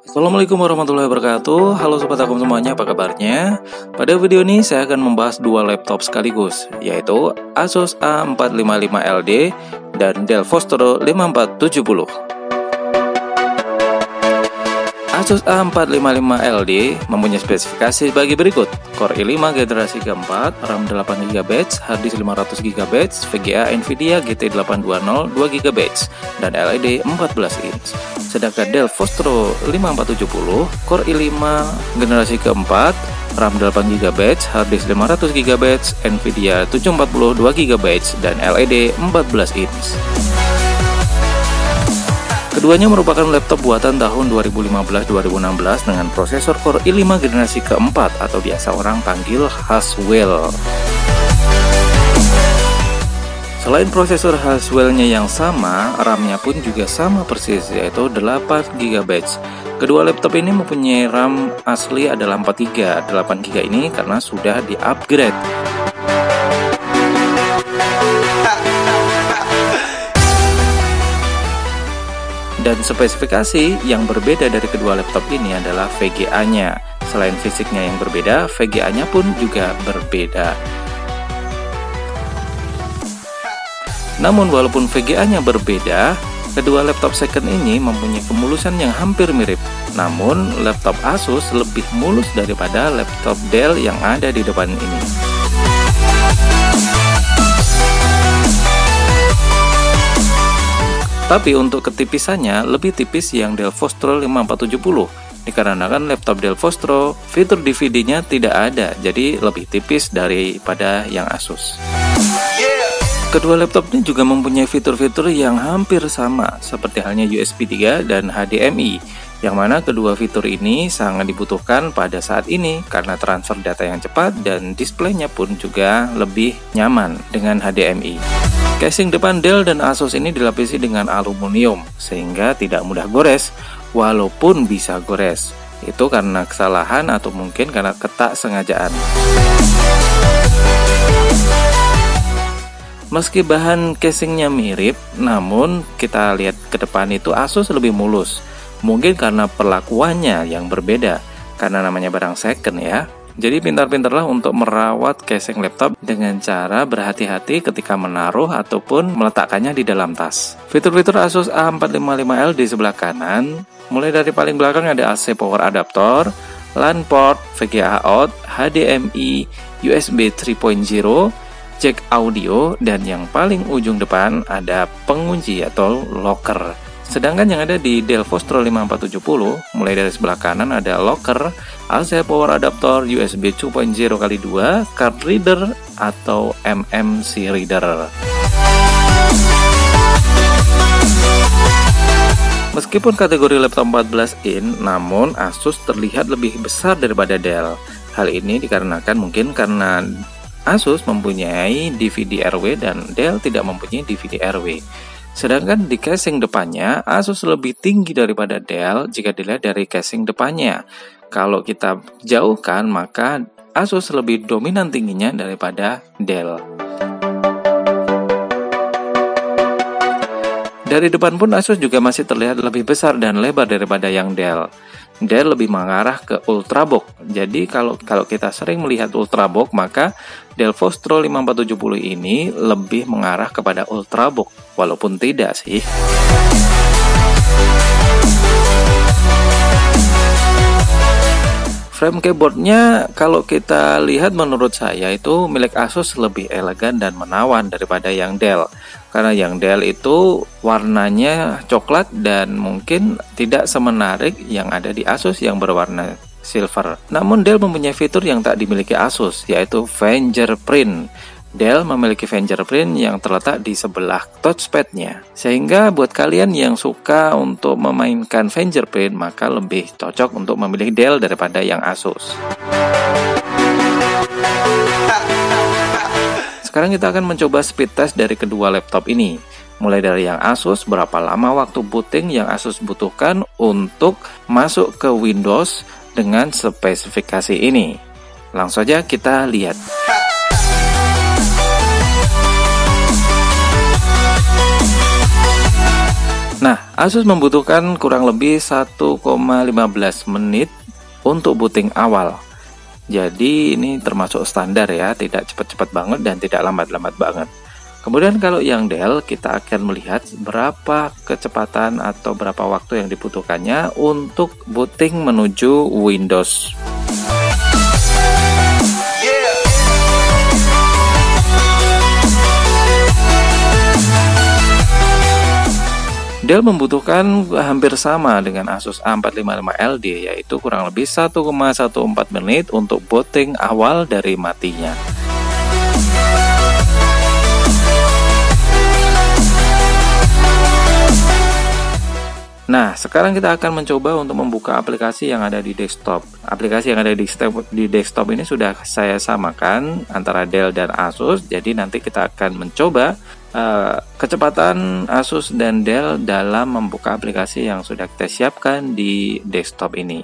Assalamualaikum warahmatullahi wabarakatuh. Halo Sobat Akum semuanya, apa kabarnya? Pada video ini saya akan membahas dua laptop sekaligus, yaitu Asus A455LD dan Dell Vostro 5470. Asus A455LD mempunyai spesifikasi bagi berikut: Core i5 generasi keempat, RAM 8GB, harddisk 500GB, VGA Nvidia GT820 2GB, dan LED 14 inch. Sedangkan Dell Vostro 5470, Core i5 generasi keempat, RAM 8GB, harddisk 500GB, Nvidia 740 2GB, dan LED 14 inch. Keduanya merupakan laptop buatan tahun 2015-2016 dengan prosesor Core i5 generasi keempat atau biasa orang panggil Haswell. Selain prosesor Haswell-nya yang sama, RAM-nya pun juga sama persis, yaitu 8GB. Kedua laptop ini mempunyai RAM asli adalah 4GB. 8GB ini karena sudah di-upgrade. Dan spesifikasi yang berbeda dari kedua laptop ini adalah VGA-nya. Selain fisiknya yang berbeda, VGA-nya pun juga berbeda. Namun walaupun VGA-nya berbeda, kedua laptop second ini mempunyai kemulusan yang hampir mirip. Namun laptop Asus lebih mulus daripada laptop Dell yang ada di depan ini. Tapi untuk ketipisannya lebih tipis yang Dell Vostro 5470, dikarenakan laptop Dell Vostro fitur DVD-nya tidak ada, jadi lebih tipis daripada yang Asus. Kedua laptop ini juga mempunyai fitur-fitur yang hampir sama, seperti halnya USB 3 dan HDMI, yang mana kedua fitur ini sangat dibutuhkan pada saat ini karena transfer data yang cepat dan displaynya pun juga lebih nyaman dengan HDMI. Casing depan Dell dan Asus ini dilapisi dengan aluminium sehingga tidak mudah gores, walaupun bisa gores. Itu karena kesalahan atau mungkin karena ketaksengajaan. Meski bahan casingnya mirip, namun kita lihat ke depan itu Asus lebih mulus. Mungkin karena perlakuannya yang berbeda, karena namanya barang second ya. Jadi pintar-pintarlah untuk merawat casing laptop dengan cara berhati-hati ketika menaruh ataupun meletakkannya di dalam tas. Fitur-fitur Asus A455L di sebelah kanan, mulai dari paling belakang ada AC power adapter, LAN port, VGA out, HDMI, USB 3.0, jack audio, dan yang paling ujung depan ada pengunci atau locker. Sedangkan yang ada di Dell Vostro 5470, mulai dari sebelah kanan ada locker, AC power adapter, USB 2.0x2, card reader atau MMC reader. Meskipun kategori laptop 14 in, namun Asus terlihat lebih besar daripada Dell. Hal ini dikarenakan mungkin karena Asus mempunyai DVD RW dan Dell tidak mempunyai DVD RW. Sedangkan di casing depannya, Asus lebih tinggi daripada Dell jika dilihat dari casing depannya. Kalau kita jauhkan, maka Asus lebih dominan tingginya daripada Dell. Dari depan pun Asus juga masih terlihat lebih besar dan lebar daripada yang Dell. Dell lebih mengarah ke ultrabook. Jadi kalau kita sering melihat ultrabook, maka Dell Vostro 5470 ini lebih mengarah kepada ultrabook, walaupun tidak sih. Frame keyboardnya kalau kita lihat menurut saya itu milik Asus lebih elegan dan menawan daripada yang Dell. Karena yang Dell itu warnanya coklat dan mungkin tidak semenarik yang ada di Asus yang berwarna silver. Namun Dell mempunyai fitur yang tak dimiliki Asus, yaitu fingerprint. Dell memiliki fingerprint yang terletak di sebelah touchpad-nya. Sehingga buat kalian yang suka untuk memainkan fingerprint, maka lebih cocok untuk memilih Dell daripada yang Asus. Sekarang kita akan mencoba speed test dari kedua laptop ini. Mulai dari yang Asus, berapa lama waktu booting yang Asus butuhkan untuk masuk ke Windows dengan spesifikasi ini. Langsung saja kita lihat. Nah, Asus membutuhkan kurang lebih 1,15 menit untuk booting awal. Jadi ini termasuk standar ya, tidak cepat-cepat banget dan tidak lambat-lambat banget. Kemudian kalau yang Dell, kita akan melihat berapa kecepatan atau berapa waktu yang dibutuhkannya untuk booting menuju Windows. Dell membutuhkan hampir sama dengan Asus A455LD, yaitu kurang lebih 1,14 menit untuk booting awal dari matinya. Nah, sekarang kita akan mencoba untuk membuka aplikasi yang ada di desktop. Aplikasi yang ada di desktop ini sudah saya samakan antara Dell dan Asus, jadi nanti kita akan mencoba kecepatan Asus dan Dell dalam membuka aplikasi yang sudah kita siapkan di desktop ini.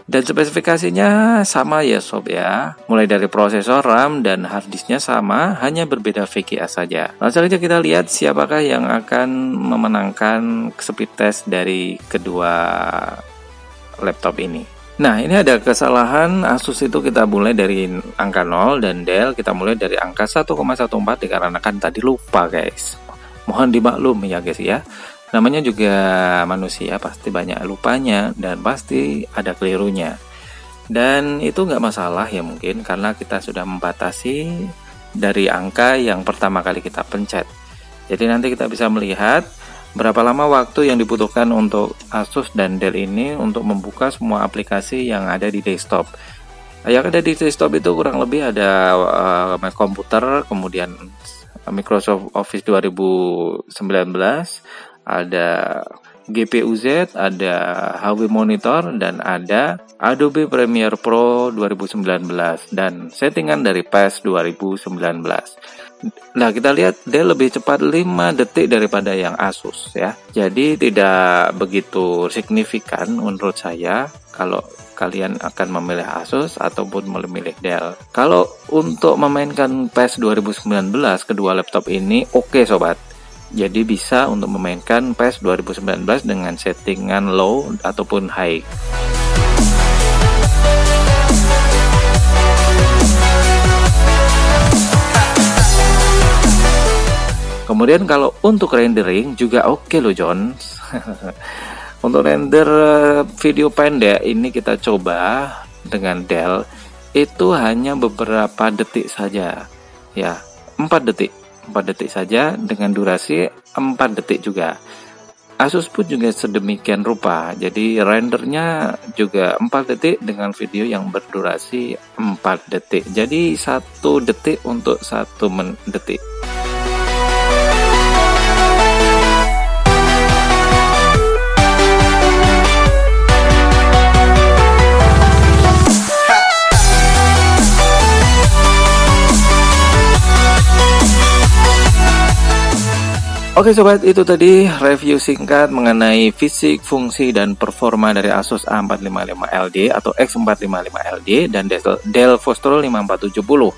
Dan spesifikasinya sama ya sob ya, mulai dari prosesor, RAM, dan harddisknya sama, hanya berbeda VGA saja. Langsung saja kita lihat siapakah yang akan memenangkan speed test dari kedua laptop ini. Nah, ini ada kesalahan. Asus itu kita mulai dari angka 0 dan Dell kita mulai dari angka 1,14 dikarenakan tadi lupa guys. Mohon dimaklum ya guys ya. Namanya juga manusia, pasti banyak lupanya dan pasti ada kelirunya. Dan itu nggak masalah ya mungkin karena kita sudah membatasi dari angka yang pertama kali kita pencet. Jadi nanti kita bisa melihat berapa lama waktu yang dibutuhkan untuk Asus dan Dell ini untuk membuka semua aplikasi yang ada di desktop. Yang ada di desktop itu kurang lebih ada komputer, kemudian Microsoft Office 2019, ada GPU-Z, ada HP monitor, dan ada Adobe Premiere Pro 2019 dan settingan dari PES 2019. Nah, kita lihat Dell lebih cepat 5 detik daripada yang Asus ya. Jadi tidak begitu signifikan menurut saya kalau kalian akan memilih Asus ataupun memilih Dell. Kalau untuk memainkan PES 2019 kedua laptop ini oke sobat. Jadi bisa untuk memainkan PES 2019 dengan settingan low ataupun high. Kemudian kalau untuk rendering juga oke loh John. Untuk render video pendek ini kita coba dengan Dell itu hanya beberapa detik saja ya, 4 detik saja dengan durasi 4 detik juga. Asus pun juga sedemikian rupa, jadi rendernya juga 4 detik dengan video yang berdurasi 4 detik, jadi 1 detik untuk 1 detik. Oke sobat, itu tadi review singkat mengenai fisik, fungsi, dan performa dari Asus A455LD atau X455LD dan Dell Vostro 5470.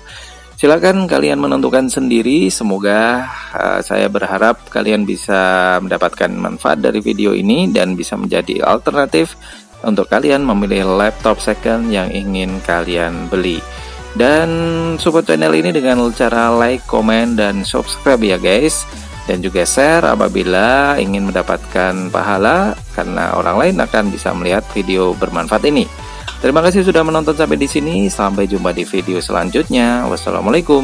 Silakan kalian menentukan sendiri. Semoga saya berharap kalian bisa mendapatkan manfaat dari video ini dan bisa menjadi alternatif untuk kalian memilih laptop second yang ingin kalian beli. Dan support channel ini dengan cara like, komen, dan subscribe ya guys. Dan juga share apabila ingin mendapatkan pahala karena orang lain akan bisa melihat video bermanfaat ini. Terima kasih sudah menonton sampai di sini. Sampai jumpa di video selanjutnya. Wassalamualaikum.